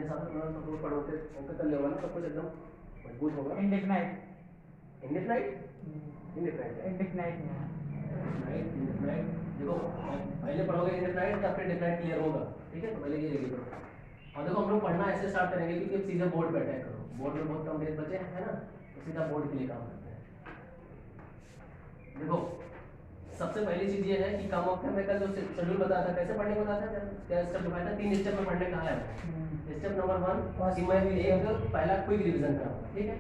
हिसाब से तुम लोग पढ़ोगे उनका कर लेगा ना सब कुछ एकदम मजबूत होगा। इंडेफिनाइट इंडेफिनाइट देखो पहले पढ़ोगे इंडेफिनाइट या फिर डिफिनाइट क्लियर होगा, ठीक है। तो पहले ये रेडी करो और देखो हम लोग पढ़ना ऐसे स्टार्ट करेंगे क्योंकि अब सीधे बोर्ड पे अटैक करो, बोर्ड में बहुत कम डेज बचे हैं ना, तो सीधा बोर्ड के लिए काम करते हैं। देखो सबसे पहली चीज ये है कि कम ऑफ में कल जो शेड्यूल बताया था कैसे पढ़ने को बताया था, क्या स्टेप बताया था, 3 स्टेप में पढ़ने कहा है। स्टेप नंबर 1 कि मैं एक पहला क्विक रिवीजन कराऊंगा, ठीक है।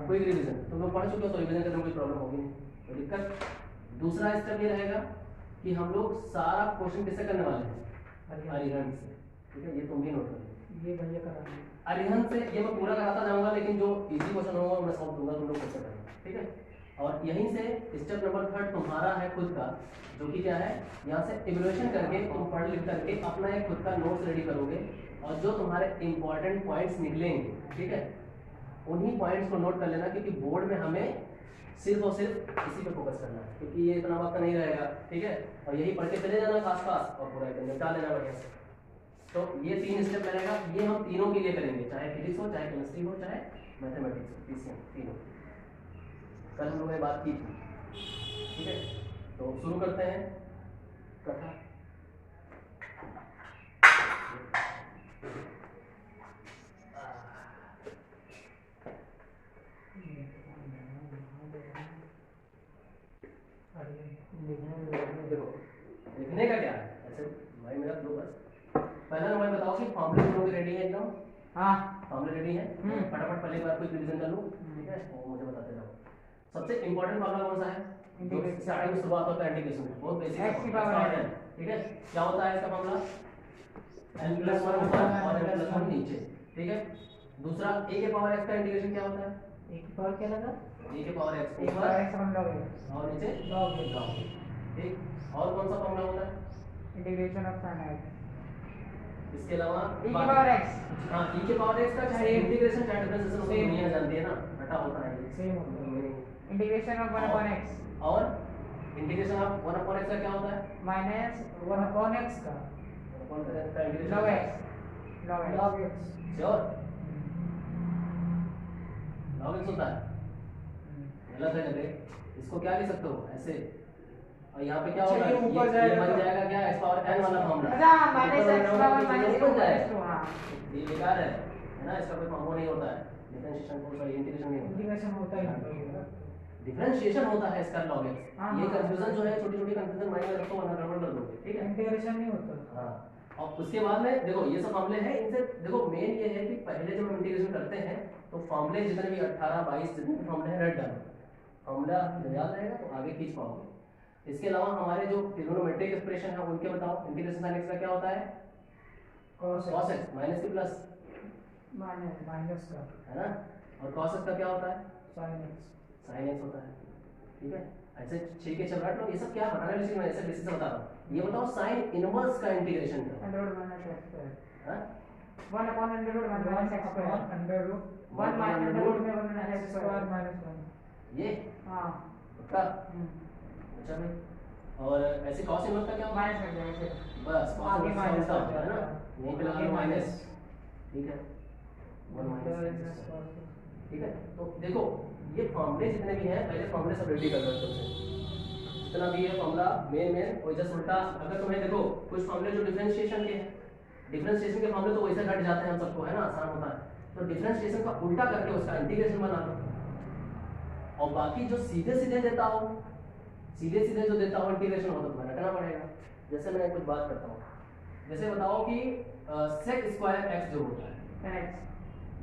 क्विक रिवीजन तुम लोग पढ़ चुके हो तो रिवीजन करने में कोई प्रॉब्लम होगी नहीं, कोई दिक्कत। दूसरा स्टेप ये रहेगा कि हम लोग सारा क्वेश्चन किससे करने वाले हैं, अरिहंत से, ठीक है। ये तुम भी नोट कर ये भैया करा अरिहंत से, ये मैं पूरा कराता जाऊंगा लेकिन जो इजी क्वेश्चन होगा मैं सॉल्व दूंगा, तुम लोग कैसे करना, ठीक है। और यहीं से स्टेप नंबर 3 तुम्हारा है खुद का, जो कि क्या है, यहाँ से इवैल्यूएशन करके तुम पढ़ लिख करके अपना एक खुद का नोट्स रेडी करोगे और जो तुम्हारे इंपॉर्टेंट पॉइंट्स निकलेंगे, ठीक है, उन्हीं पॉइंट्स को नोट कर लेना क्योंकि बोर्ड में हमें सिर्फ और सिर्फ इसी पे फोकस करना है क्योंकि ये इतना वक्त नहीं रहेगा, ठीक है। और यही पढ़ के चले जाना खास खास और पूरा एकदम निपटा लेना बढ़िया से। तो ये 3 स्टेप रहेगा, ये हम तीनों के लिए करेंगे, चाहे फिजिक्स हो, चाहे केमिस्ट्री हो, चाहे मैथमेटिक्स हो, पीसीएम तीनों। कल हम लोगों ने बात की थी, ठीक है। तो शुरू करते हैं कथा। देखो लिखने का क्या है, ऐसे भाई मेरा दो बस पहला नंबर बताओ कि फॉर्मूले तुम लोग रेडी है एकदम? हाँ फॉर्मूले रेडी है, फटाफट पहले एक बार कोई रिवीजन कर लूं, ठीक है, और मुझे बताते जाओ। सबसे इंपॉर्टेंट फॉर्मूला कौन सा है, इंटीग्रेशन, स्टार्टिंग में शुरुआत होता है इंटीग्रेशन में, बहुत बेसिक है, ठीक है। क्या होता है इसका फॉर्मूला, n+1 ऊपर और n+1 नीचे, ठीक है। दूसरा a के पावर x का इंटीग्रेशन क्या होता है, एक पावर क्या लगा, a के पावर x एक पावर x हम लोग और नीचे log, ठीक। और कौन सा फॉर्मूला होता है, इंटीग्रेशन ऑफ sin x, इसके अलावा e की पावर x, हां e के पावर x का चाहे इंटीग्रेशन चाहे डिफरेंशिएशन होता है, दुनिया जानती है ना, घटा होता है ये सेम होता है। इंटीग्रेशन ऑफ 1/x और इंटीग्रेशन ऑफ 1/x का क्या होता है, -1/x का log x sure log x होता है, गलत है जगह, इसको क्या लिख सकते हो ऐसे, और यहाँ पे क्या होगा, ये बन जाएगा क्या x पावर n वाला फॉर्मूला, अच्छा -x बन जाएगा, हां ये बेकार है ना, इसका कोई फॉर्मूला नहीं होता है, डिफरेंशिएशन को सॉरी इंटीग्रेशन नहीं होता, इंटीग्रेशन होता ही नहीं, डिफरेंशिएशन होता है इसका log x, ये कंफ्यूजन जो है छोटी-छोटी कंफ्यूजन माइंड में रखो वरना गड़बड़ कर दोगे, ठीक है। इंटीग्रेशन नहीं होता, हां। और उसके बाद में देखो ये सब फॉर्मूले हैं, इनसे देखो मेन ये है कि पहले जब हम इंटीग्रेशन करते हैं तो फॉर्मूले जितने भी 18 22 जितने भी फॉर्मूले हैं रट डालो, फॉर्मूला जब याद रहेगा तो आगे खींच पाओगे। इसके अलावा हमारे जो ट्रिग्नोमेट्रिक एक्सप्रेशन है उनके बताओ, इंटीग्रेशन sin x का क्या होता है, cos x माइनस के प्लस माइनस का है ना, और cos x का क्या होता है, sin x होता है, ठीक है। ऐसे 6 के 6 रट लो, ये सब क्या बनाने वाली चीज मैं ऐसे बेसिस से बता रहा हूं। ये बताओ sin इनवर्स का इंटीग्रेशन क्या है, 100 - x स्क्वायर, हां 1/100 - x स्क्वायर, 1 - x स्क्वायर -1 ये हां पक्का, अच्छा भाई। और ऐसे cos इनवर्स का क्या होता है, माइनस कर जाएंगे बस आगे माइनस होता है ना, यहीं पे लगा लो माइनस, ठीक है 1 माइनस, ठीक है। तो देखो ये फॉर्मूले जितने भी हैं पहले फॉर्मूले सब रेडी कर लो तुमसे, जितना भी है फॉर्मूला मेन और जस्ट उल्टा, अगर तुम्हें देखो कुछ फॉर्मूले जो डिफरेंशिएशन के हैं, डिफरेंशिएशन के फॉर्मूले तो वैसे घट जाते हैं हम सबको, है ना, आसान होता है, तो डिफरेंशिएशन का उल्टा करके उसका इंटीग्रेशन बना लो, और बाकी जो सीधे सीधे देता हो, सीधे सीधे जो देता हो इंटीग्रेशन हो तो तुम्हें रटना पड़ेगा। जैसे मैं कुछ बात करता हूँ, जैसे बताओ कि sec स्क्वायर x जो होता है 10x,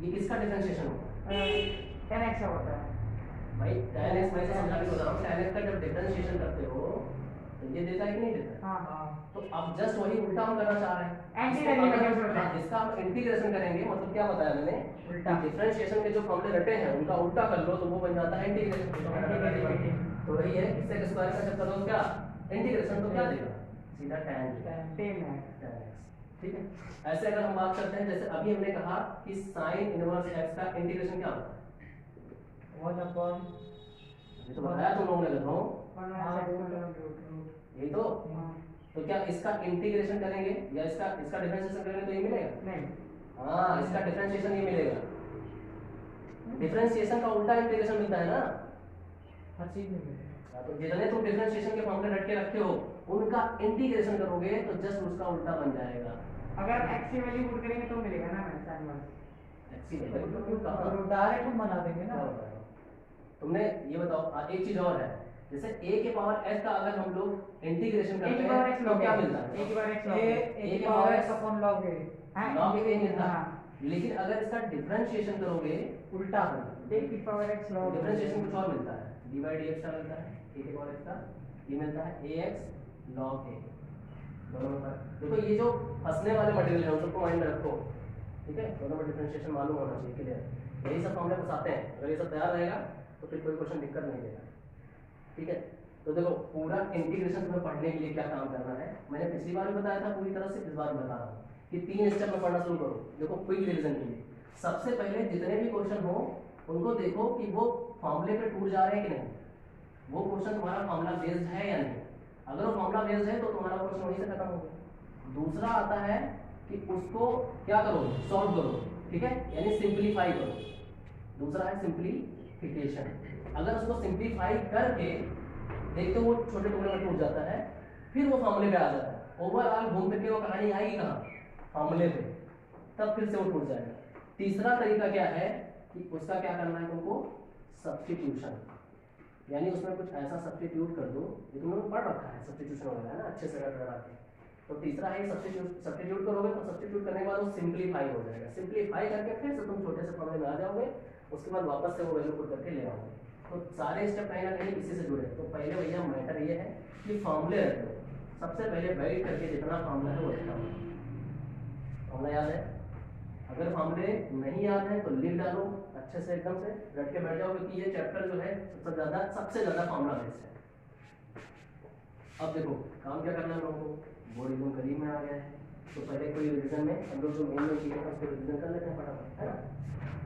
ये किसका डिफरेंशिएशन होता है, 10x का होता है भाई tan x मैं समझा के बता रहा हूँ, tan x का जब डिफरेंशिएशन करते हो तो ये देता है कि नहीं देता, हां तो अब जस्ट वही उल्टा हम करना चाह रहे हैं, इसका हम इंटीग्रेशन करेंगे, मतलब क्या बताया मैंने, उल्टा डिफरेंशिएशन के जो फॉर्मूले रटे हैं उनका उल्टा कर लो तो वो बन जाता है इंटीग्रेशन। तो वही है sec स्क्वायर का जब करो क्या इंटीग्रेशन तो क्या देगा, सीधा tan x, ठीक है। ऐसे अगर हम बात करते हैं, जैसे अभी हमने कहा कि sin इनवर्स x का इंटीग्रेशन क्या होता है, 1/, ये तो बताया तुम लोगों ने, लगाओ यही तो तो क्या इसका इंटीग्रेशन करेंगे या इसका इसका डिफरेंशिएशन करेंगे तो ये मिलेगा? नहीं, हाँ, इसका डिफरेंशिएशन ये मिलेगा। डिफरेंशिएशन का उल्टा इंटीग्रेशन मिलता है ना। हर चीज में मिलेगा। हाँ, तो जितने तुम डिफरेंशिएशन के फॉर्मूले रट के रखे हो उनका इंटीग्रेशन करोगे तो जस्ट उसका उल्टा बन जाएगा। अगर x की वैल्यू पुट करेंगे तो मिलेगा ना मैं साइन वन। एक्सी वैल्यू क्यों कहा? तो डायरेक्ट हम बना देंगे ना। क्या होता है? तुमने ये बताओ, एक चीज और है, जैसे a के पावर s का अगर हम लोग इंटीग्रेशन a करते की पावर हैं x तो log क्या a, मिलता है? a की power x log a a, की की power power x x upon log a। हाँ, log a मिलता है। हाँ, लेकिन अगर इसका डिफरेंशिएशन करोगे उल्टा a की पावर x log डिफरेंशिएशन कुछ और मिलता है, d by dx का मिलता है, a के पावर x का, ये मिलता है ax log a। दोनों में फर्क देखो, ये जो फंसने वाले मटेरियल है उन सबको माइंड में रखो, ठीक है? दोनों में डिफरेंशिएशन मालूम होना चाहिए, क्लियर? यही सब फॉर्मूले फंसाते हैं, अगर ये सब तैयार रहेगा तो फिर कोई क्वेश्चन दिक्कत नहीं देगा, ठीक है? तो देखो, पूरा इंटीग्रेशन तुम्हें पढ़ने के लिए क्या काम करना है, मैंने पिछली बार भी बताया था पूरी तरह से, इस बार भी बता रहा हूँ कि 3 स्टेप में पढ़ना शुरू करो। देखो, क्विक रिवीजन के लिए सबसे पहले जितने भी क्वेश्चन हो उनको देखो कि वो फॉर्मूले पे टूट जा रहे हैं कि नहीं, वो क्वेश्चन तुम्हारा फॉर्मूला बेस्ड है या नहीं। अगर वो फॉर्मूला बेस्ड है तो तुम्हारा क्वेश्चन वहीं से खत्म हो गया। दूसरा आता है कि उसको क्या करो, सॉल्व करो, ठीक है? यानी सिंप्लीफाई करो। दूसरा है सिंप्लीफिकेशन। अगर उसको सिंप्लीफाई करके देखते हो वो छोटे टुकड़े में टूट जाता है, फिर वो फॉर्मूले पे आ जाता है। ओवरऑल घूम फिर के वो कहानी आएगी कहाँ? फॉर्मूले पे, तब फिर से वो टूट जाएगा। तीसरा तरीका क्या है कि उसका क्या करना है तुमको, सब्स्टिट्यूशन, यानी उसमें कुछ ऐसा सब्स्टिट्यूट कर दो, ये तुम लोगों ने पढ़ रखा है सब्स्टिट्यूशन वगैरह है ना, अच्छे से रट रहा है। तो तीसरा है सब्स्टिट्यूट करोगे, तो सब्स्टिट्यूट करने के बाद वो सिंप्लीफाई हो जाएगा। सिंप्लीफाई करके फिर से तुम छोटे से फॉर्मूले में आ जाओगे, उसके बाद वापस से वो वैल्यू पुट करके ले आओगे। तो सारे स्टेप कहीं ना कहीं इसी से जुड़े। तो पहले भैया मैटर ये है कि फॉर्मूले रख दो, सबसे पहले बैठ करके जितना फॉर्मूला है वो रखना होगा। फॉर्मूला याद है? अगर फॉर्मूले नहीं याद है तो लिख डालो अच्छे से, एकदम से रट के बैठ जाओ, क्योंकि ये चैप्टर जो है सबसे ज्यादा फॉर्मूला बेस्ड है। अब देखो काम क्या करना है हम लोगों को, बोर्ड एकदम करीब में आ गया है, तो पहले कोई रिवीजन में हम लोग जो मेन चीजें हैं उसको रिवीजन कर लेते हैं फटाफट, है ना?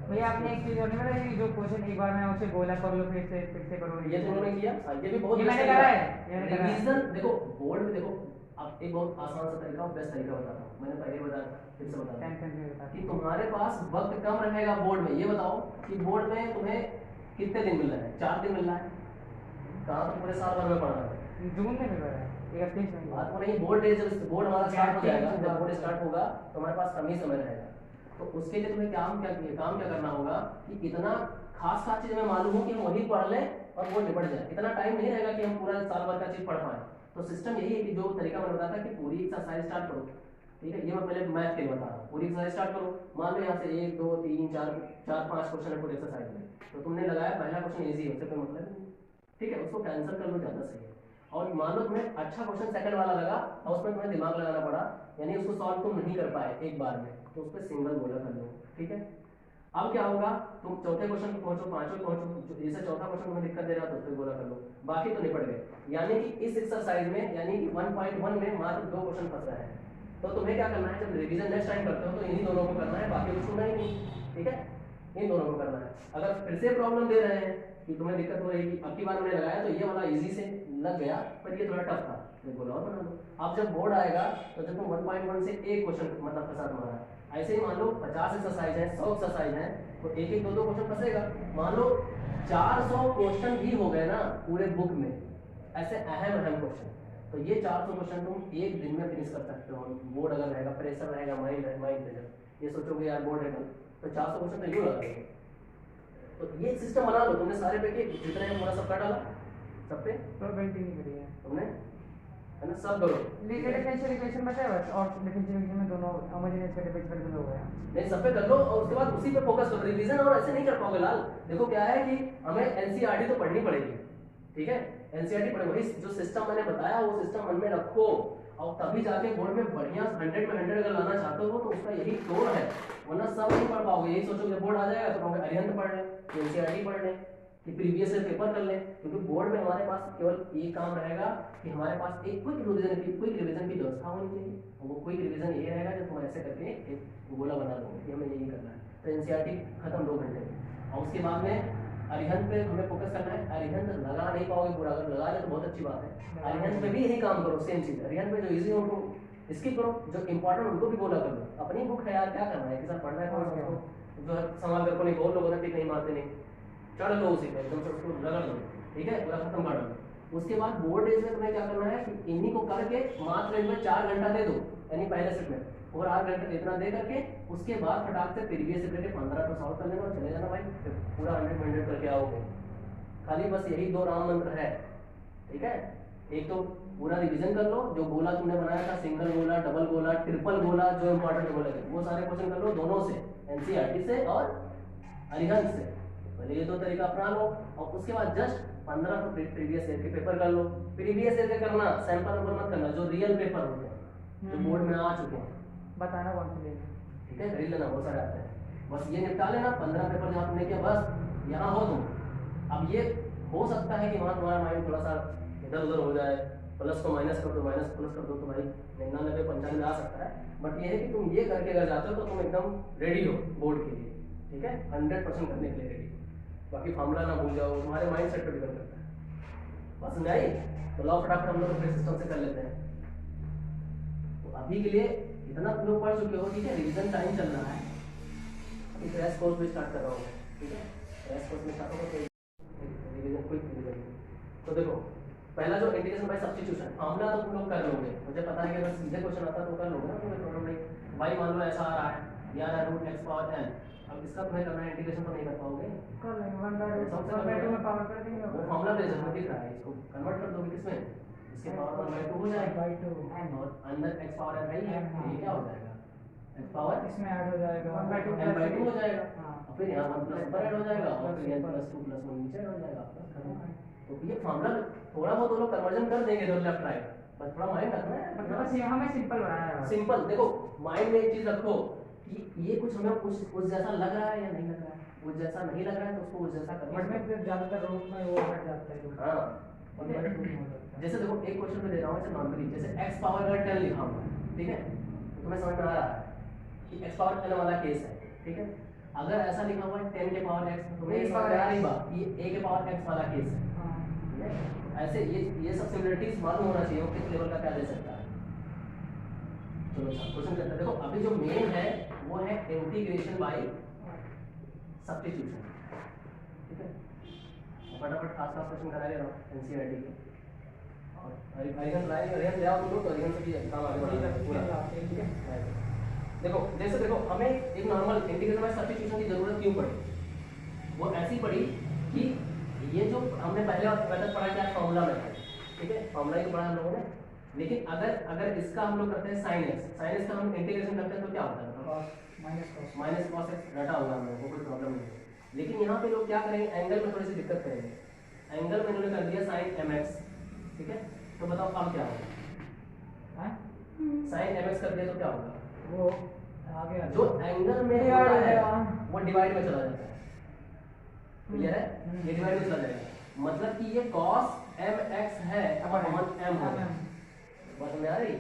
भैया आपने एक चीज और नहीं बताई, जो क्वेश्चन एक बार में उसे गोला कर लो फिर से करो। ये तो उन्होंने किया, ये भी बहुत ये मैंने बेस्ट करा तरीका है, ये मैंने करा है। रिवीजन देखो बोर्ड में देखो, अब एक बहुत आसान सा तरीका और बेस्ट तरीका बताता हूँ, मैंने पहले बताया था, फिर से बताता हूँ टेंशन नहीं होता कि तुम्हारे पास वक्त कम रहेगा बोर्ड में। ये बताओ कि बोर्ड में तुम्हें कितने दिन मिल रहा है? 4 दिन मिल रहा है। कहाँ तुम पूरे साल भर में पढ़ रहे हो? जून में मिल रहा है 31 में। बात हो रही बोर्ड डे, जब बोर्ड हमारा स्टार्ट हो जाएगा, जब बोर्ड होगा। स्टार्ट होगा तो हमारे पास कम ही समय रहेगा। तो उसके लिए तुम्हें काम क्या करना होगा कि इतना खास चीज हमें मालूम हो कि हम वही पढ़ लें और वो निपट जाए। इतना टाइम नहीं रहेगा कि हम पूरा साल भर का चीज पढ़ पाए। तो सिस्टम यही है कि जो तरीका मैंने बताया था कि पूरी एक्सरसाइज स्टार्ट करो, ठीक है? ये मैं पहले मैथ के लिए बता रहा हूँ। पूरी एक्सरसाइज स्टार्ट करो, मान लो यहाँ से 1 2 3 4 5 क्वेश्चन है पूरी एक्सरसाइज में, तो तुमने लगाया पहला क्वेश्चन इजी है, उससे कोई मतलब नहीं, ठीक है? उसको कैंसिल कर लो, ज़्यादा सही है। और मान लो तुम्हें अच्छा क्वेश्चन सेकंड वाला लगा और उसमें तुम्हें दिमाग लगाना पड़ा, यानी उसको सॉल्व तुम नहीं कर पाए एक बार में, तो उस पर सिंगल गोला कर लो, ठीक है? अब क्या होगा, तुम चौथे क्वेश्चन पे पहुंचो, पांचवें पहुंचो, जैसे चौथा क्वेश्चन तुम्हें दिक्कत दे रहा है तो उस पर गोला कर लो, बाकी तो निपट गए। यानी कि इस एक्सरसाइज में, यानी कि 1.1 में मात्र 2 क्वेश्चन फंस रहे हैं। तो तुम्हें क्या करना है, जब रिवीजन नेक्स्ट टाइम करते हो तो इन्हीं दोनों को करना है, बाकी कुछ होना ही नहीं, ठीक है? इन दोनों को करना है। अगर फिर से प्रॉब्लम दे रहे हैं कि तुम्हें दिक्कत हो रही है, अब की बार मैंने लगाया तो ये वाला इजी से लग गया पर ये थोड़ा टफ था, तो गोला और बना दो। अब जब बोर्ड आएगा तो जब तुम 1.1 से एक क्वेश्चन मतलब फंसा तुम्हारा, ऐसे ही मान लो 50 एक्सरसाइज है, 100 एक्सरसाइज है, तो एक एक 2 क्वेश्चन फंसेगा। मान लो 400 क्वेश्चन भी हो गए ना पूरे बुक में, ऐसे अहम क्वेश्चन, तो ये 400 क्वेश्चन तुम एक दिन में फिनिश कर सकते हो। बोर्ड अगर रहेगा, प्रेशर रहेगा माइंड पे, जब ये सोचोगे यार बोर्ड है तो 400 क्वेश्चन तो यूँ लगा देंगे। तो ये सिस्टम बना लो तुमने सारे पे, जितने है पूरा सब कर डाला सब पे, तो गलती नहीं करी है तुमने, है ना? सब करो। लीनियर डिफरेंशियल इक्वेशन बचा है बस, और डिफरेंशियल इक्वेशन में दोनों होमोजेनियस का डिफरेंशियल हो गया। नहीं, सब पे कर लो और उसके बाद उसी पे फोकस करो। रिवीजन और ऐसे नहीं कर पाओगे लाल। देखो क्या है कि हमें एनसीईआरटी तो पढ़नी पड़ेगी, ठीक है? एनसीईआरटी पढ़े, वही जो सिस्टम मैंने बताया वो सिस्टम मन में रखो, और तभी जाके बोर्ड में बढ़िया 100 में 100 अगर लाना चाहते हो तो उसका यही तोड़ है, वरना सब नहीं पढ़ पाओगे। यही सोचो जब बोर्ड आ जाएगा तो कहोगे अरिहंत पढ़ लें, एनसीईआरटी पढ़ लें, कि प्रीवियस ईयर पेपर कर लें, क्योंकि बोर्ड में हमारे पास केवल ये काम रहेगा कि हमारे पास एक क्विक रिवीजन की व्यवस्था होनी चाहिए। और वो क्विक रिवीजन ये रहेगा जब तुम ऐसे करके एक गोला बना दोगे कि हमें यही करना है, तो एनसीईआरटी खत्म 2 घंटे में। और उसके बाद में अरिहंत पे हमें फोकस करना है। अरिहंत लगा नहीं पाओगे पूरा, अगर लगा ले तो बहुत अच्छी बात है। अरिहंत पे भी यही काम करो, सेम चीज। अरिहंत पे जो इजी हो उनको स्किप करो, जो इंपॉर्टेंट उनको भी बोला करो। अपनी बुक है यार, क्या करना है, एक साथ पढ़ना है तो जो है संभाल कर को नहीं, बहुत लोग होते हैं नहीं मारते नहीं, चढ़ लो उसी पे एकदम से, उसको रगड़ लो, ठीक है, पूरा खत्म कर दो। उसके बाद बोर्ड डेज में तुम्हें क्या करना है कि इन्हीं को करके मात्र इनमें 4 घंटा दे दो, यानी पहले सेट में, और 8 घंटे इतना दे करके उसके बाद फटाक से प्रीवियस से लेके 15 को सॉल्व कर लेना और चले जाना भाई, फिर पूरा 100 करके आओगे। खाली बस यही 2 राम मंत्र है, ठीक है। एक तो पूरा रिवीजन कर लो, जो गोला तुमने बनाया था, सिंगल गोला, डबल गोला, ट्रिपल गोला, जो इंपॉर्टेंट गोला है वो सारे क्वेश्चन कर लो दोनों से, एनसीईआरटी से और अरिहंत से। पहले ये 2 तरीका अपना लो और उसके बाद जस्ट 15 को प्रीवियस ईयर के पेपर कर लो। प्रीवियस ईयर के करना, सैंपल नंबर मत करना, जो रियल पेपर होते हैं जो बोर्ड में आ चुके हैं, बताना कौन सी लेनी, ठीक है, खरीद लेना, बहुत सारे आते हैं। बस ये निपटा लेना, 15 पेपर जहाँ तुमने किया बस यहाँ हो तुम। अब ये हो सकता है कि वहाँ तुम्हारा माइंड थोड़ा सा इधर उधर हो जाए, प्लस को माइनस कर दो, माइनस प्लस कर दो, तो भाई 99 95 आ सकता है। बट ये है कि तुम ये करके अगर जाते हो तो तुम एकदम रेडी हो बोर्ड के लिए, ठीक है, 100% करने के लिए रेडी। बाकी फार्मूला ना भूल जाओ, तुम्हारे माइंड सेट पर डिपेंड करता है। बस समझ आई? तो लो फटाफट हम लोग अपने सिस्टम से कर लेते हैं। तो अभी के लिए इतना तुम लोग पढ़ चुके हो, ठीक है, रिवीजन टाइम चल रहा है। अभी क्रैश कोर्स भी स्टार्ट कर रहा हूँ, ठीक है, क्रैश कोर्स में स्टार्ट होगा तो रिवीजन, क्विक रिवीजन। तो देखो पहला जो इंटीग्रेशन बाय सब्स्टिट्यूशन, फार्मूला तो तुम लोग कर लोगे, मुझे पता है कि अगर सीधे क्वेश्चन आता तो कर लोगे ना, कोई प्रॉब्लम नहीं। भाई मान लो ऐसा आ रहा है, ये आ रहा है रूट एक्स पावर n, अब इसका तुम्हें करना है इंटीग्रेशन, तो नहीं कर पाओगे, कर लेंगे 1/2 में पावर कर देंगे, वो फार्मूला पे जब दिख रहा है, इसको कन्वर्ट कर दोगे किसमें, इसके पावर 1/2 हो जाएगा, और अंदर x पावर n है, ये क्या हो जाएगा, x पावर इसमें ऐड हो जाएगा n/2 हो जाएगा, हाँ। और फिर यहाँ 1 प्लस ऊपर ऐड हो जाएगा, और फिर n प्लस 2 प्लस 1 नीचे ऐड हो जाएगा, बस खत्म। तो ये फार्मूला थोड़ा बहुत वो लोग कन्वर्जन कर देंगे इधर लेफ्ट राइट, बस थोड़ा माइंड रखना है, मतलब बस यहाँ हमें सिंपल बनाना है। सिंपल। देखो माइंड में एक चीज रखो कि ये कुछ हमें उस जैसा लग रहा है या नहीं लग रहा है, उस जैसा नहीं लग रहा है तो उसको उस जैसा करना बट में फिर ज्यादातर रूप में वो हट जाता है, हाँ। 1/2 में हो जाता है। जैसे देखो एक क्वेश्चन में दे रहा हूँ, ऐसे नॉर्मली जैसे x पावर अगर 10 लिखा हुआ है, ठीक है, तो तुम्हें समझ में आ रहा है कि x पावर 10 वाला केस है, ठीक है। अगर ऐसा लिखा हुआ है 10 के पावर x, तो तुम्हें समझ में आ रही बात कि a के पावर x वाला केस है, हाँ। ठीक है। ऐसे ये सब सिमिलरिटीज मालूम होना चाहिए वो किस लेवल का क्या दे सकता है। चलो क्वेश्चन करते हैं। देखो अभी जो मेन है वो है इंटीग्रेशन बाय सब्स्टिट्यूशन, ठीक है। फटाफट खास खास क्वेश्चन करा ले रहा हूँ एनसीईआरटी के, और अरिहंत ले आओ तुम लोग, तो अरिहंत से भी काम आगे बढ़ा पूरा, ठीक है। देखो जैसे देखो हमें एक नॉर्मल इंटीग्रेशन बाय सब्स्टिट्यूशन की जरूरत क्यों पड़ी, वो ऐसी पड़ी कि ये जो हमने पहले मेथड पढ़ा क्या, फार्मूला मेथड, ठीक है, फार्मूला ही तो पढ़ा हम लोगों ने। लेकिन अगर इसका हम लोग करते हैं साइन एक्स का हम इंटीग्रेशन करते हैं तो क्या होता है, माइनस कॉस एक्स रटा होगा हम लोगों को, कोई प्रॉब्लम नहीं है। लेकिन यहाँ पे लोग क्या करेंगे, एंगल में थोड़ी सी दिक्कत करेंगे, एंगल में इन्होंने कर दिया साइन mx, ठीक है। तो बताओ अब क्या होगा, साइन mx कर दिया तो क्या होगा, वो आगे जो एंगल में होता है वो डिवाइड में चला जाता है, क्लियर है, ये डिवाइड में चला जाएगा, मतलब कि ये cos mx है अपॉन m होगा, बात समझ आ रही,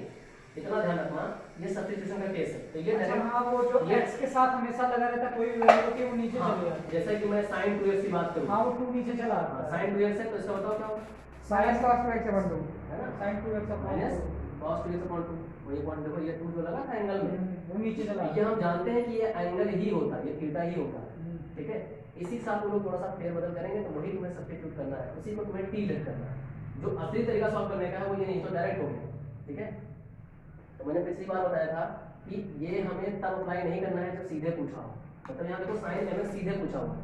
इतना ध्यान रखना, ये सब्स्टिट्यूशन का केस है। तो ये अच्छा, हाँ, वो जो x के साथ हमेशा लगा रहता है, कोई भी वैल्यू के वो नीचे हाँ, चले जाता है। जैसा कि मैं sin 2x की बात करूं, हाँ, वो 2 नीचे चला आता है। sin 2x है तो इसका बताओ क्या होगा, sin cos 2x से बन दो, है ना, sin 2x upon minus cos 2x upon 2, वही पॉइंट देखो, ये 2 जो लगा था एंगल में, वो नीचे चला ये हम जानते हैं कि ये एंगल ही होता है, ये थीटा ही होता है, ठीक है। इसी साथ वो लोग थोड़ा सा फेरबदल करेंगे तो वही तुम्हें सब्स्टिट्यूट करना है, उसी को तुम्हें टी लेट करना है। जो असली तरीका सॉल्व करने का है वो ये नहीं, तो डायरेक्ट हो गया, ठीक है। तो मैंने पिछली बार बताया था कि ये हमें तब अप्लाई नहीं करना है जब सीधे पूछा हो, मतलब यहाँ देखो साइन mx सीधे पूछा हुआ।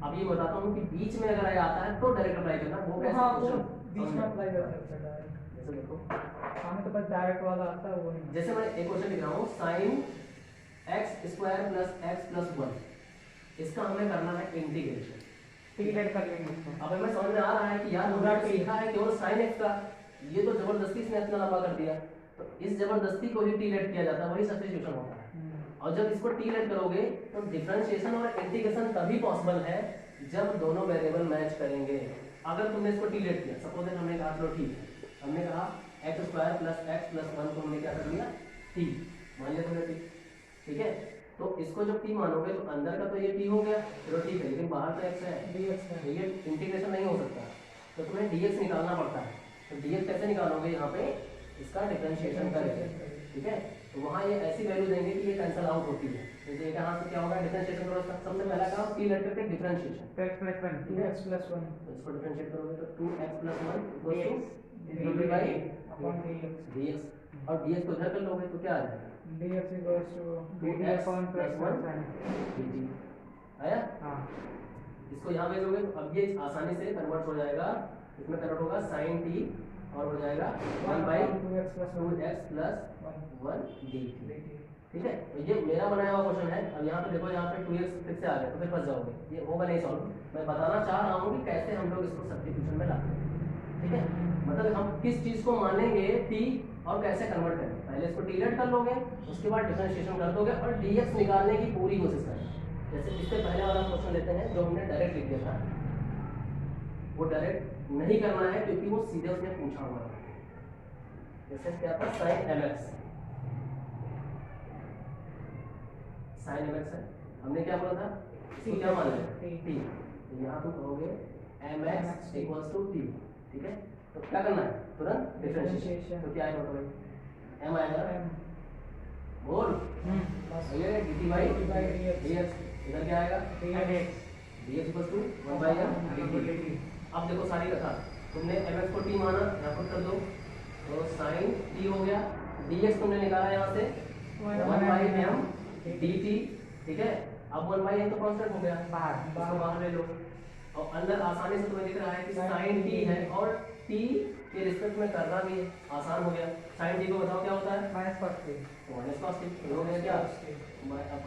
अब ये बताता हूँ कि बीच में अगर आया है तो डायरेक्ट अप्लाई करना, वो कैसे हाँ, क्वेश्चन बीच में अप्लाई कर सकते हैं डायरेक्ट। जैसे देखो हमें तो बस डायरेक्ट वाला आता है, वो नहीं। जैसे मैं एक क्वेश्चन लिख रहा हूँ sine x square plus x plus 1, इसका हमें करना है इंटीग्रेशन, टिकट कर लेंगे इसको। अब हमें समझ में आ रहा है कि यार पूरा सीखा है केवल साइन x का, ये तो जबरदस्ती इसने इतना लंबा कर दिया, तो इस जबरदस्ती को ही टी लेट किया जाता है, वही सब्स्टिट्यूशन होता है। और जब इसको टी लेट करोगे तो डिफरेंशिएशन और इंटीग्रेशन तभी पॉसिबल है जब दोनों वेरिएबल मैच करेंगे। अगर तुमने इसको टी लेट किया, सपोज दैट हमने कहा चलो ठीक है, हमने कहा x² प्लस x प्लस 1 को हमने क्या कर लिया टी, मान लिया तुमने टी, ठीक है। तो इसको जब t मानोगे तो अंदर का तो ये t हो गया, चलो ठीक है, लेकिन बाहर तो x है, dx है। तो ये इंटीग्रेशन नहीं हो सकता, तो तुम्हें dx निकालना पड़ता है। तो dx कैसे निकालोगे, यहाँ पे इसका डिफरेंशिएशन करेंगे, ठीक है। तो वहाँ ये ऐसी वैल्यू देंगे कि ये कैंसिल आउट होती है, तो ये यहाँ से क्या होगा, डिफरेंशिएशन करो। सबसे पहला काम t लेटर के differentiation, 2x plus 1 2x plus 1 तो इसको डिफरेंशिएट करोगे तो 2x plus 1 equals to dt by upon dx dx, और dx को इधर कर लोगे तो क्या आ जाएगा, dx equals to dt 2x upon plus 2x 1 plus 1 dt आया। हाँ इसको यहाँ भेजोगे तो अब ये आसानी से कन्वर्ट हो जाएगा, इसमें कन्वर्ट होगा sin t और हो जाएगा 1 by 2x plus 2x plus 1 dt, dt ठीक है। तो ये मेरा बनाया हुआ क्वेश्चन है। अब यहाँ पे देखो, यहाँ पे 2x फिर से आ गया तो फिर फंस जाओगे, ये होगा नहीं सॉल्व। मैं बताना चाह रहा हूँ कि कैसे हम लोग इसको सब्स्टिट्यूशन में लाते हैं, ठीक है। मतलब हम किस चीज़ को मानेंगे t और कैसे कन्वर्ट करेंगे। पहले इसको t लेट कर लोगे, उसके बाद डिफरेंशिएशन कर दोगे और dx निकालने की पूरी कोशिश करें। जैसे इससे पहले वाला क्वेश्चन लेते हैं जो हमने डायरेक्ट लिख दिया था, वो डायरेक्ट नहीं करना है क्योंकि वो सीधे उसने पूछा हुआ है। जैसे क्या था, sin mx, sin mx है, हमने क्या बोला था, इसको क्या माना है t, तो यहाँ तुम कहोगे mx इक्वल्स टू t, ठीक है। तो क्या करना है, तुरंत डिफरेंशिएशन, तो क्या आएगा तो भाई m आएगा, बोल ये dt by dx, इधर क्या आएगा dx equals to 1 by m dt। अब देखो सारी कथा, तुमने mx को t माना, यहाँ पर कर दो तो sin t हो गया, dx तुमने निकाला यहाँ से 1 by m dt, ठीक है। अब 1 by m तो कांस्टेंट हो गया, बाहर ले लो, और अंदर आसानी से तुम्हें दिख रहा है कि sin t है और t के रिस्पेक्ट में करना भी आसान हो गया। sin t को बताओ क्या होता है, minus cos t तो माइनस cos t हो गया, क्या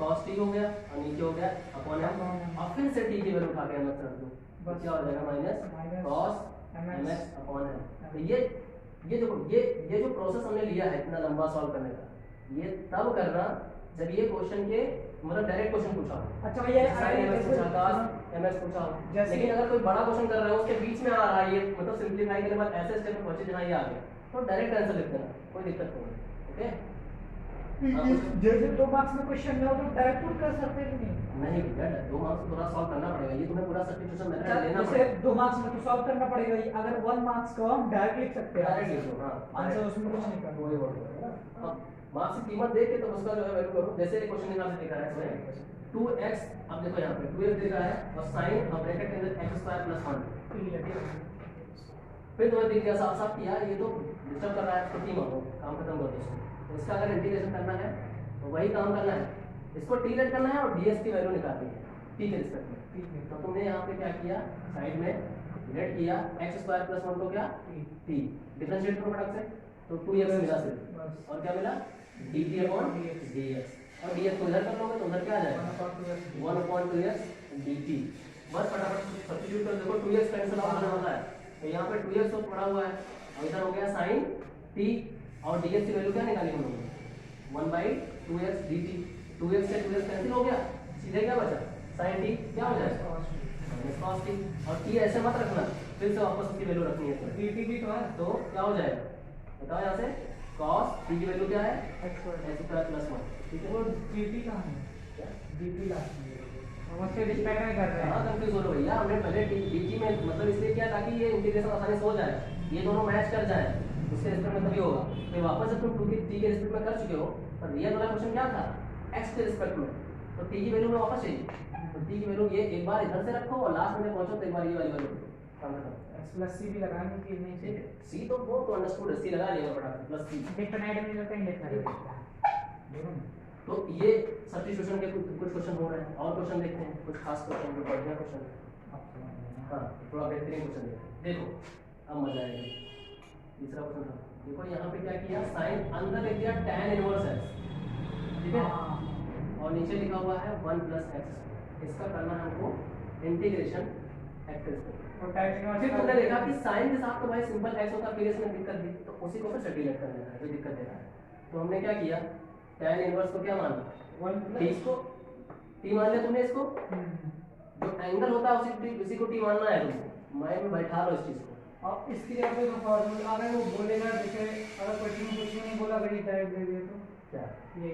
cos t हो गया और नीचे हो गया अपॉन m, और फिर से t की वैल्यू उठा के mx रख दो, तो क्या हो जाएगा minus cos mx upon m। तो ये देखो, ये जो प्रोसेस हमने लिया है इतना लंबा सॉल्व करने का, ये तब करना जब ये क्वेश्चन के मतलब डायरेक्ट क्वेश्चन पूछा हो। अच्छा भैया sin mx पूछा, cos mx पूछा हो, लेकिन अगर कोई बड़ा क्वेश्चन कर रहे हो उसके बीच में आ रहा है ये, मतलब सिंपलीफाई करने के बाद ऐसे स्टेप में पहुंचे जहां ये आ गया, तो डायरेक्ट आंसर लिख देना, कोई दिक्कत नहीं है, ओके। जैसे 2 मार्क्स में क्वेश्चन में हो तो डायरेक्ट पुट कर सकते हैं कि नहीं बेटा, 2 मार्क्स थोड़ा सॉल्व करना पड़ेगा, ये तुम्हें पूरा सब्स्टिट्यूशन मेथड लेना जैसे पड़ेगा। 2 मार्क्स में तो सॉल्व करना पड़ेगा ही, अगर 1 मार्क्स को हम डायरेक्ट लिख सकते हैं, डायरेक्ट लिख दो, हां आंसर उसमें कुछ नहीं करना। वही बोल रहा है। अब मार्क्स की कीमत देख के तो उसका जो है वैल्यू करो। जैसे ये क्वेश्चन निकाल के दिखा रहा है इसमें 2x, अब देखो यहाँ पे 2x दिखा है और sin और ब्रैकेट के अंदर x² + 1, फिर तुम्हें दिख गया साफ साफ कि यार ये तो डिस्टर्ब कर रहा है, इसको t मानो, काम खत्म कर दो इसको। तो इसका अगर इंटीग्रेशन करना है तो वही काम करना है, इसको t लेट करना है और ds की वैल्यू निकालनी है t के रिस्पेक्ट में, ठीक है। तो तुमने यहाँ पे क्या किया, साइड में लेट किया x² + 1 को क्या t, डिफरेंशिएट करो फटाक से, तो 2x मिला सिर्फ, और क्या मिला dt अपॉन dx, और dx को इधर कर लोगे तो उधर क्या आ जाएगा 1/2x dt। बस फटाफट सब्स्टिट्यूट कर देखो, 2x कैंसिल आउट होने वाला है, तो यहाँ पे 2x तो पड़ा हुआ है और इधर हो गया sin t, और dx की वैल्यू क्या निकाली हम लोगों ने 1/2x dt। 2x से 2x कैंसिल हो गया, सीधे क्या बचा sin t, क्या हो जाएगा cos t, और t ऐसे मत रखना, फिर से वापस उसकी वैल्यू रखनी है इसमें, dt भी तो है, तो क्या हो जाएगा बताओ यहाँ से, cos t की वैल्यू क्या है x² x² + 1, ठीक है। वो dt कहाँ है, dt लास्ट में हम उससे रिस्पेक्ट नहीं कर रहे हाँ हैं। कंफ्यूज हो रहे हो भैया, हमने पहले dt में मतलब इसलिए किया ताकि ये इंटीग्रेशन आसानी से हो जाए, ये दोनों मैच कर जाए, उसके रिस्पेक्ट में तभी होगा। फिर वापस जब तुम 2 की t के रिस्पेक्ट में कर चुके हो, तो रियल वाला क्वेश्चन क्या था x के रिस्पेक्ट में, तो t की वैल्यू में वापस चाहिए, तो t की वैल्यू ये एक बार इधर से रखो और लास्ट में पहुंचो तो एक बार ये वाली वैल्यू काम खत्म। x + c भी लगाने की नहीं ठीक चाहिए, है, c तो वो तो अंडरस्टूड है, c लगा लिया फटाफट प्लस c। डिफरेंट में लगता है इंडेफिनाइट दोनों। तो ये सब्स्टिट्यूशन के कुछ क्वेश्चन हो रहे हैं, और क्वेश्चन देखते हैं, कुछ खास क्वेश्चन, जो बढ़िया क्वेश्चन है, आप समझ लेना। हाँ थोड़ा बेहतरीन क्वेश्चन देखो, अब मजा आएगा। तीसरा क्वेश्चन था, देखो यहाँ पे क्या किया, साइन अंदर लिख दिया tan इनवर्स x, ठीक है, और नीचे लिखा हुआ है 1 + x। इसका करना है हमको इंटीग्रेशन x के रिस्पेक्ट। तो tan इनवर्स फिर तुमने देखा कि साइन के साथ तो भाई सिंपल x होता, फिर इसमें दिक्कत दी, तो उसी को फिर सेटिलेट कर देना है, कोई दिक्कत दे रहा है। तो हमने क्या किया, tan इनवर्स को क्या माना, 1 t को t मान लिया तुमने, इसको जो एंगल होता है उसी को t मानना है तुमको, माइंड में बैठा लो इस चीज को। और इसके लिए आपको फॉर्मूला अगर वो बोलेगा, जैसे अगर क्वेश्चन में कुछ नहीं बोला, अगर ये डायरेक्ट दे दिया तो क्या ये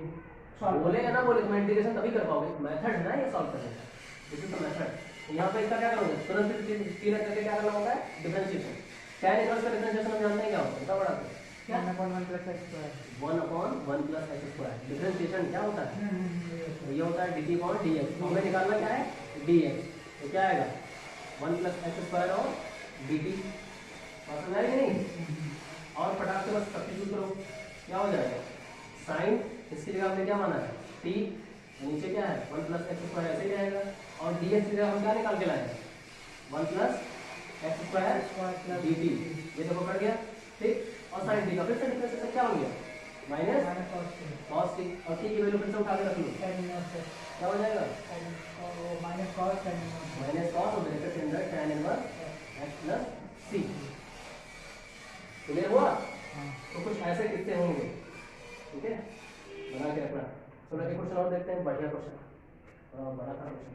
बोले या ना बोले तुम इंटीग्रेशन तभी कर पाओगे, मेथड है ना ये सॉल्व करने का, दिस इज द मेथड। यहाँ पे इसका क्या करोगे, तुरंत तीन करके क्या करना होता है, डिफरेंशिएशन। tan इनवर्स का डिफरेंशिएशन हम जानते हैं क्या होता है, इतना बड़ा क्या 1/1 + x square 1/1 + x square. Differentiation क्या होता है, ये होता है dt/dx। हमें निकालना क्या है, dx, तो क्या आएगा 1 + x स्क्वायर और dt, समझ आएगी नहीं। और फटाक से बस सब्स्टिट्यूट करो, क्या हो जाएगा, साइन इसकी जगह हमने क्या माना है t, नीचे क्या है 1 + x स्क्वायर ऐसे ही रहेगा, और dx की जगह हम क्या निकाल के लाए हैं 1 + x स्क्वायर dt, ये देखो कट गया, ठीक। और साइन t का फिर से डिफरेंशिएशन क्या हो गया, माइनस cos t, और t की वैल्यू फिर से उठा के रख लो, क्या हो जाएगा माइनस cos और ब्रैकेट के अंदर tan inverse x + c। Clear हुआ, तो कुछ ऐसे किस्से होंगे, ठीक है, बना के रखना। चलो एक क्वेश्चन और देखते हैं, बढ़िया क्वेश्चन, बड़ा था क्वेश्चन,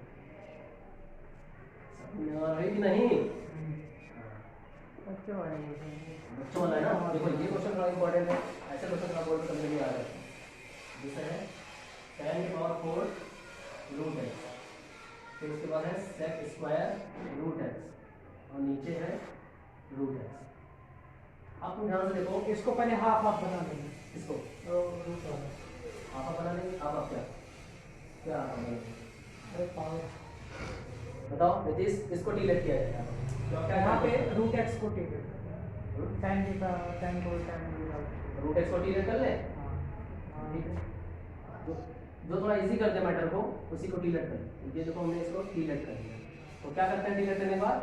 समझ आ रही कि नहीं, बच्चों वाला है ना। देखो ये क्वेश्चन थोड़ा इंपॉर्टेंट है, ऐसे क्वेश्चन थोड़ा बोर्ड पर कभी नहीं आ रहा है, जैसे है tan⁴ √x, फिर उसके बाद है sec² √x, और नीचे है √x। आप तुम ध्यान से देखो, इसको पहले हाफ बना लेंगे, इसको तो रूट वाला हाफ बना लेंगे। आप क्या क्या हाफ बना लेंगे, अरे पावर बताओ नीतीश, इसको डिलीट किया जाएगा तो क्या यहाँ पे करेंगे? √x को टेक tan का tan को tan √x को डिलीट कर ले, ठीक है, जो थोड़ा इजी करते हैं मैटर को उसी को डिलीट कर ले। ये देखो हमने इसको डिलीट कर दिया, तो क्या करते हैं डिलीट करने के बाद,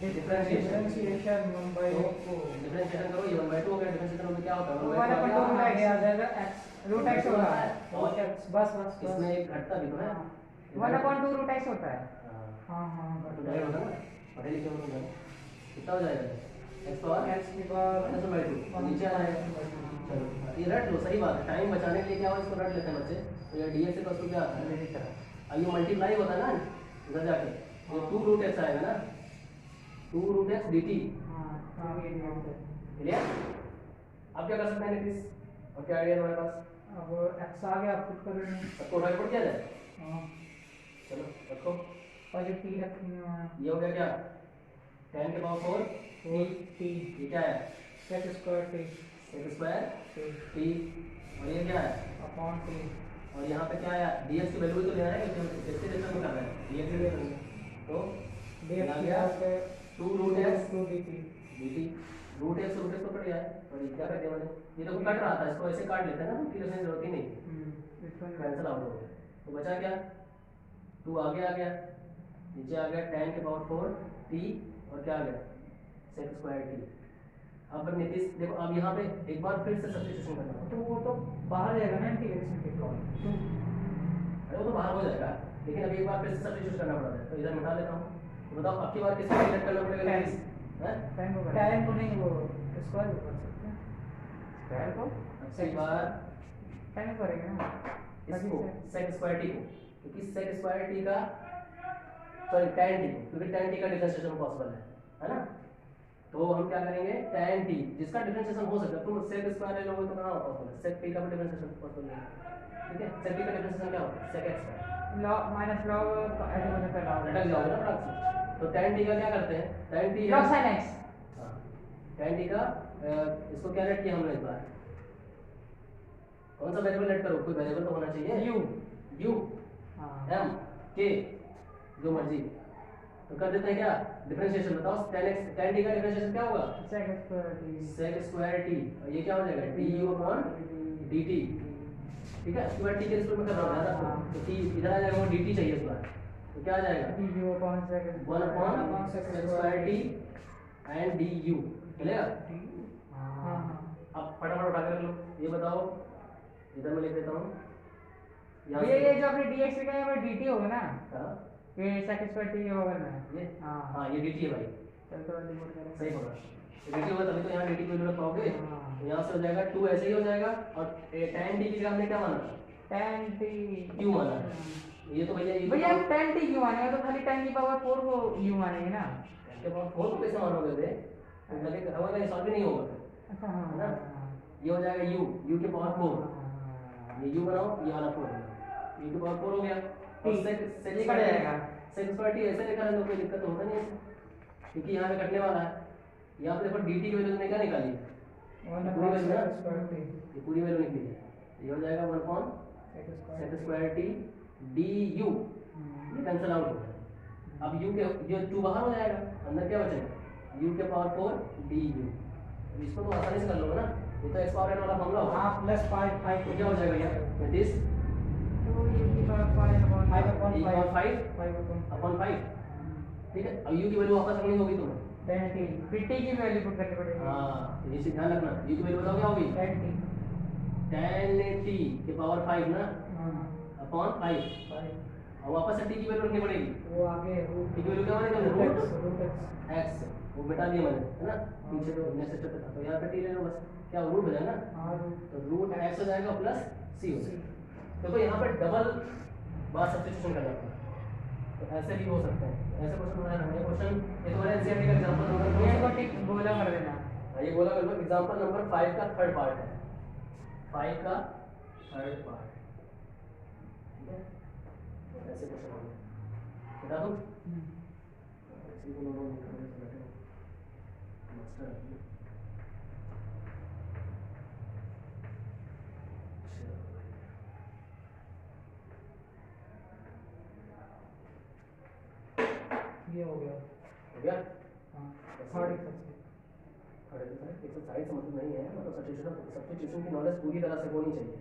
डिफरेंशिएशन डिफरेंशिएशन करो, ये 1/2 हो गया, डिफरेंशिएशन में क्या होता है 1/2 आ जाएगा x √x होगा, और बस इसमें एक घटता भी तो है, 1/2 √x होता है। हाँ हाँ तो डायरेक्ट होता है ना, पढ़े लिखे हो तो कितना हो जाएगा x की पावर -1/2 नीचे आ जाएगा। चलो ये रट लो, सही बात है, टाइम बचाने के लिए क्या हो, इसको रट लेते हैं बच्चे। तो ये dx इक्वल टू क्या आता है, अब ये मल्टीप्लाई होता है ना इधर जाके, तो 2√x आएगा ना, 2√x dt, क्लियर। अब क्या कर सकते हैं नीतीश, और क्या आइडिया हमारे पास, अब x आ गया, पुट कर रहे हैं। सबको उठा के पुट किया जाए, हाँ चलो रखो, और ये t रखनी है, ये हो गया क्या tan⁴ t ये क्या है sec² t sec² t, और ये क्या है अपॉन t, और यहाँ पे क्या है dx की वैल्यू तो लेना है, क्योंकि हम डिफरेंशिएशन में कर रहे हैं, dx की वैल्यू तो dx आ की गया power 2√x 2 dt dt, √x तो कट गया है, और ये क्या कर दिया मैंने, ये तो कट रहा था, इसको ऐसे काट लेते हैं ना, तो लिखने की जरूरत ही नहीं, कैंसिल आउट हो गया, तो बचा क्या 2 आगे आ गया, नीचे आ गया tan⁴ t, और क्या आ गया sec² t। अब नीतीश देखो, अब यहाँ पे एक बार फिर से सब्स्टिट्यूशन करना है, तो वो तो बाहर जाएगा ना इंटीग्रेशन के कॉल, अरे वो तो बाहर हो जाएगा, लेकिन अभी एक बार फिर से सब्स्टिट्यूट करना पड़ता है, तो इधर मिटा लेता हूँ। तो बताओ अब की बार किसको डिलीट करना पड़ेगा नीतीश, हैं tan को नहीं, वो स्क्वायर को कर सकते हैं, स्क्वायर को अब की बार tan करेंगे ना इसको sec² t को, क्योंकि sec² t का सॉरी tan t को, क्योंकि tan t का डिफरेंशिएशन पॉसिबल है ना, तो हम क्या करेंगे tan t जिसका डिफरेंशिएशन हो सकता है, तुम sec² ले लोगे तो कहाँ पॉसिबल है, sec t का भी डिफरेंशिएशन पॉसिबल नहीं है, ठीक है। sec t का डिफरेंशिएशन क्या होता है sec x, log minus log ऐसे बने पे log लटक जाओगे ना फटाक से, तो tan t का क्या करते हैं, tan t log sin x, हाँ tan t का इसको क्या लेट किया हमने इस बार, कौन सा वेरिएबल लेट करो, कोई वेरिएबल तो होना चाहिए, u m k जो मर्जी, तो कर देते हैं क्या डिफरेंशिएशन, बताओ tan t का डिफरेंशिएशन क्या होगा sec² t, और ये क्या हो जाएगा du/dt, ठीक है। उसके बाद t के रिस्पेक्ट में कर रहा हूँ ध्यान रखो, तो t इधर आ जाएगा, वो dt चाहिए इस बार, तो क्या आ जाएगा 1/sec² t एंड du, चलेगा। अब फटाफट उठा के रख लो, ये बताओ इधर मैं लिख देता हूँ, ये जो आपने dx लिखा है वो dt होगा ना, हाँ ये sec² t होगा ना, ये हाँ ये dt है भाई, चल तो रिपोर्ट करें, सही बोला, dt होगा तभी तो यहाँ dt को जोड़ पाओगे, हाँ। तो यहाँ से हो जाएगा 2 ऐसे ही हो जाएगा, और tan t की जगह हमने क्या माना, tan t क्यों माना, ये तो भैया भैया tan t क्यों मानेगा, तो खाली tan की पावर 4 को u मानेंगे ना, के पावर 4 को कैसे मानोगे रे, तो लगेगा होगा नहीं, सॉल्व ही नहीं होगा, अच्छा हाँ है ना, ये हो जाएगा u के पावर 4, ये u बनाओ, ये वाला 4 बनाओ, e टू पावर 4 हो गया। और sec ये कट जाएगा। sec स्क्वायर t ऐसे लिखा है तो कोई दिक्कत तो होता नहीं है इसमें, क्योंकि यहाँ पे कटने वाला है। यहाँ पे देखो dt की वैल्यू तुमने क्या निकाली है, पूरी वैल्यू ना, ये पूरी वैल्यू निकली है, ये हो जाएगा 1 upon sec square t du, ये कैंसिल आउट हो गया। अब u के ये 2 बाहर हो जाएगा, अंदर क्या बचेगा, u के पावर 4 du। इसको तो आसानी से कर लोगे ना, ये तो x पावर n वाला फॉर्मूला होगा। हाँ प्लस 5 तो क्या हो जाएगा यार, दैट इज तो ये की पावर 5 अपॉन 5 अपॉन 5 5 अपॉन 5, ठीक है। अब u की वैल्यू वापस रखनी होगी तुम्हें, 10t फिर t की वैल्यू पुट करनी पड़ेगी। हाँ तो इसे ध्यान रखना, u की वैल्यू बताओ क्या होगी, 10t 10t के पावर 5 ना हाँ अपॉन 5, 5 और वापस से t की वैल्यू रखनी पड़ेगी, वो आगे t की वैल्यू क्या मानेंगे, रूट रूट x x, वो मिटा दिया मैंने, है ना, पीछे तो नेक्स्ट स्टेप पे था, तो यहाँ पे t ले लो बस, क्या रूट हो जाएगा ना, हाँ रूट तो रूट x हो जाएगा प्लस c हो जाएगा। देखो यहाँ पे डबल बार सब्स्टिट्यूशन करना पड़ता है, तो ऐसे भी हो सकते हैं, ऐसे क्वेश्चन बनाया है क्वेश्चन, ये तुम्हारे एनसीईआरटी का एग्जांपल नंबर ये को टिक गोला कर देना। ये बोला कर लो, एग्जांपल नंबर 5 का थर्ड पार्ट है, 5 का थर्ड पार्ट, ठीक है, तो ऐसे क्वेश्चन होंगे, बता दूं इसी को लोगों ने करने से बैठे मास्टर है। ये हो गया हो गया, हाँ थर्ड एक्सरसाइज का मतलब नहीं है, मतलब सब्स्टिट्यूशन की नॉलेज पूरी तरह से होनी चाहिए।